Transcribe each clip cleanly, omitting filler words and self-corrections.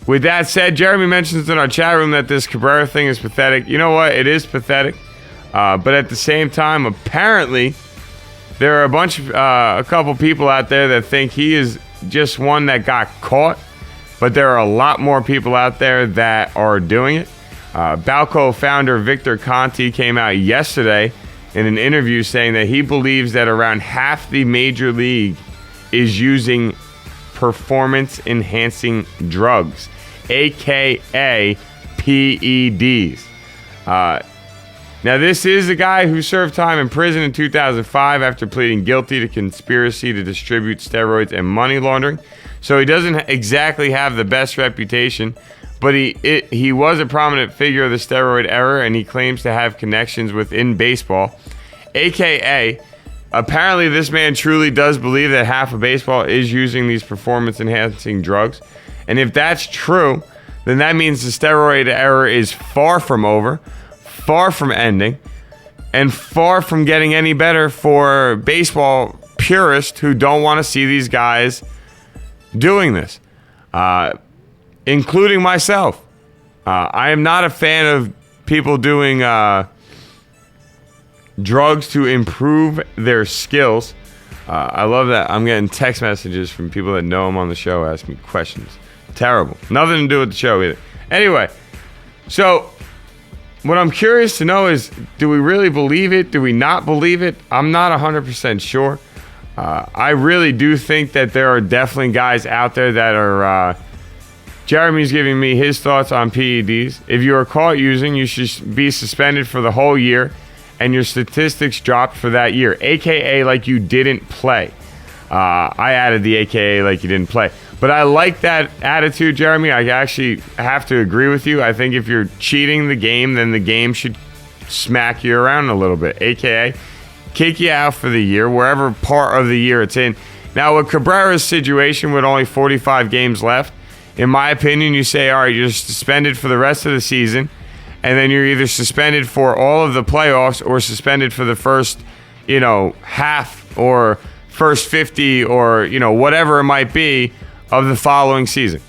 With that said, Jeremy mentions in our chat room that this Cabrera thing is pathetic. You know what? It is pathetic. But at the same time, apparently, there are a couple people out there that think he is just one that got caught. But there are a lot more people out there that are doing it. Balco founder Victor Conti came out yesterday in an interview saying that he believes that around half the major league is using performance-enhancing drugs, a.k.a. PEDs. Now, this is a guy who served time in prison in 2005 after pleading guilty to conspiracy to distribute steroids and money laundering. So he doesn't exactly have the best reputation, but he was a prominent figure of the steroid era, and he claims to have connections within baseball, a.k.a. apparently this man truly does believe that half of baseball is using these performance-enhancing drugs. And if that's true, then that means the steroid era is far from over, far from ending, and far from getting any better for baseball purists who don't want to see these guys doing this, including myself. I am not a fan of people doing drugs to improve their skills. I love that I'm getting text messages from people that know I'm on the show asking me questions. Terrible. Nothing to do with the show either. Anyway, so what I'm curious to know is, do we really believe it? Do we not believe it? I'm not 100% sure. I really do think that there are definitely guys out there that are... Jeremy's giving me his thoughts on PEDs. If you are caught using, you should be suspended for the whole year, and your statistics dropped for that year, a.k.a. like you didn't play. I added the a.k.a. like you didn't play. But I like that attitude, Jeremy. I actually have to agree with you. I think if you're cheating the game, then the game should smack you around a little bit, a.k.a. kick you out for the year, wherever part of the year it's in. Now, with Cabrera's situation with only 45 games left, in my opinion, you say, all right, you're suspended for the rest of the season, and then you're either suspended for all of the playoffs or suspended for the first, half or first 50 or, whatever it might be of the following season.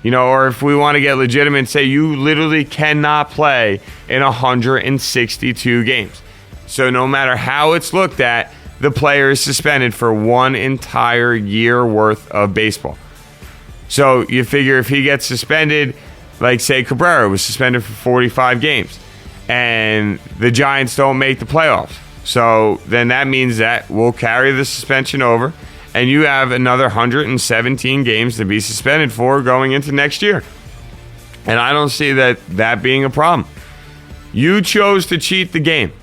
Or if we want to get legitimate, say you literally cannot play in 162 games. So no matter how it's looked at, the player is suspended for one entire year worth of baseball. So you figure if he gets suspended, like say Cabrera was suspended for 45 games, and the Giants don't make the playoffs. So then that means that we'll carry the suspension over, and you have another 117 games to be suspended for going into next year. And I don't see that being a problem. You chose to cheat the game.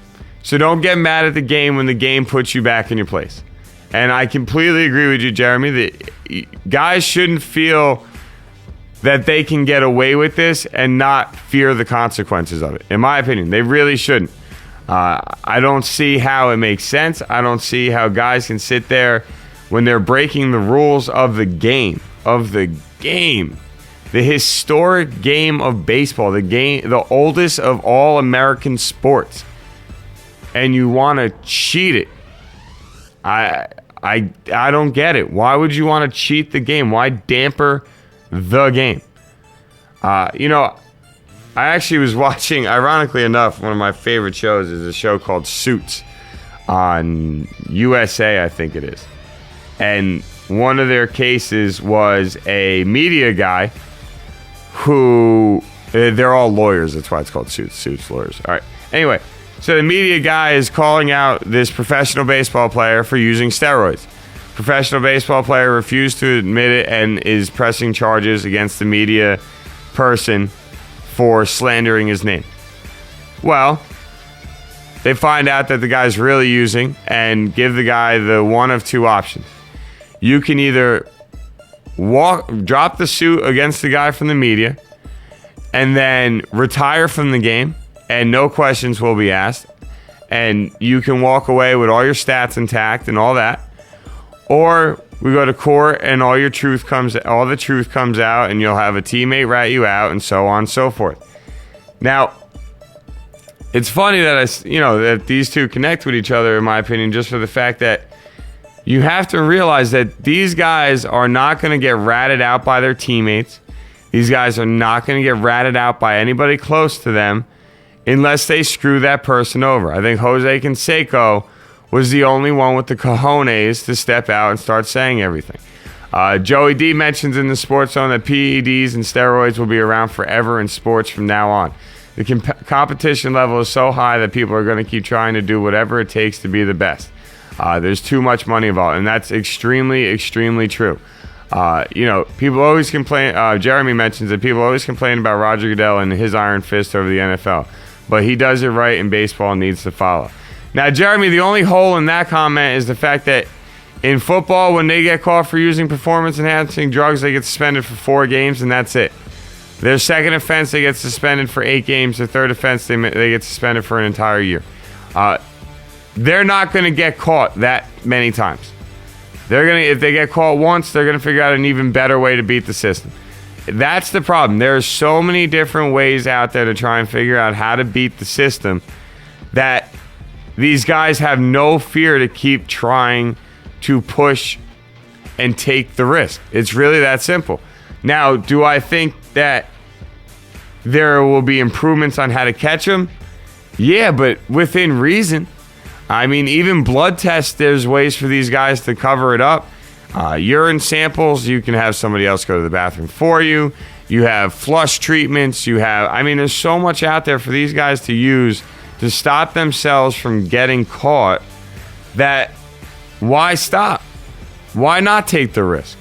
So don't get mad at the game when the game puts you back in your place. And I completely agree with you, Jeremy, that guys shouldn't feel that they can get away with this and not fear the consequences of it. In my opinion, they really shouldn't. I don't see how it makes sense. I don't see how guys can sit there when they're breaking the rules of the game, the historic game of baseball, the oldest of all American sports, and you want to cheat it. I don't get it. Why would you want to cheat the game? Why damper the game? I actually was watching, ironically enough, one of my favorite shows is a show called Suits on USA, I think it is. And one of their cases was a media guy who, they're all lawyers, that's why it's called Suits lawyers. All right. Anyway, so the media guy is calling out this professional baseball player for using steroids. Professional baseball player refused to admit it and is pressing charges against the media person for slandering his name. Well, they find out that the guy's really using and give the guy the one of two options. You can either drop the suit against the guy from the media and then retire from the game and no questions will be asked, and you can walk away with all your stats intact and all that. Or we go to court and all the truth comes out, and you'll have a teammate rat you out, and so on and so forth. Now, it's funny that that these two connect with each other, in my opinion, just for the fact that you have to realize that these guys are not going to get ratted out by their teammates. These guys are not going to get ratted out by anybody close to them unless they screw that person over. I think Jose Canseco was the only one with the cojones to step out and start saying everything. Joey D mentions in the Sports Zone that PEDs and steroids will be around forever in sports from now on. The competition level is so high that people are going to keep trying to do whatever it takes to be the best. There's too much money involved, and that's extremely, extremely true. People always complain. Jeremy mentions that people always complain about Roger Goodell and his iron fist over the NFL, but he does it right, and baseball needs to follow. Now, Jeremy, the only hole in that comment is the fact that in football, when they get caught for using performance-enhancing drugs, they get suspended for 4 games, and that's it. Their second offense, they get suspended for 8 games. Their third offense, they get suspended for an entire year. They're not going to get caught that many times. If they get caught once, they're going to figure out an even better way to beat the system. That's the problem. There are so many different ways out there to try and figure out how to beat the system that these guys have no fear to keep trying to push and take the risk. It's really that simple. Now, do I think that there will be improvements on how to catch them? Yeah, but within reason. I mean, even blood tests, there's ways for these guys to cover it up. Urine samples, you can have somebody else go to the bathroom for you. You have flush treatments. There's so much out there for these guys to use to stop themselves from getting caught that why stop? Why not take the risk?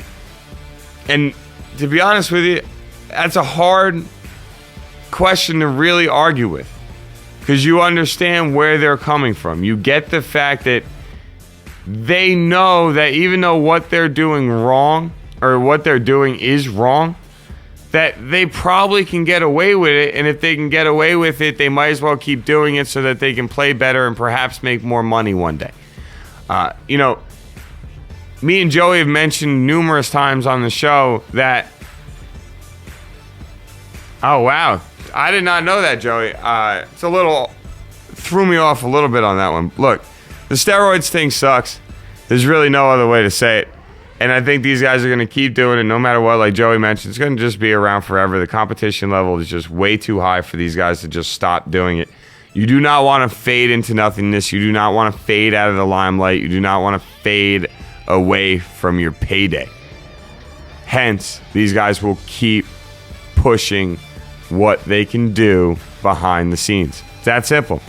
And to be honest with you, that's a hard question to really argue with, because you understand where they're coming from. You get the fact that they know that even though what they're doing wrong, or what they're doing is wrong, that they probably can get away with it. And if they can get away with it, they might as well keep doing it so that they can play better and perhaps make more money one day. Me and Joey have mentioned numerous times on the show that... Oh, wow. I did not know that, Joey. Threw me off a little bit on that one. Look, the steroids thing sucks. There's really no other way to say it. And I think these guys are going to keep doing it no matter what. Like Joey mentioned, it's going to just be around forever. The competition level is just way too high for these guys to just stop doing it. You do not want to fade into nothingness. You do not want to fade out of the limelight. You do not want to fade away from your payday. Hence, these guys will keep pushing what they can do behind the scenes. It's that simple.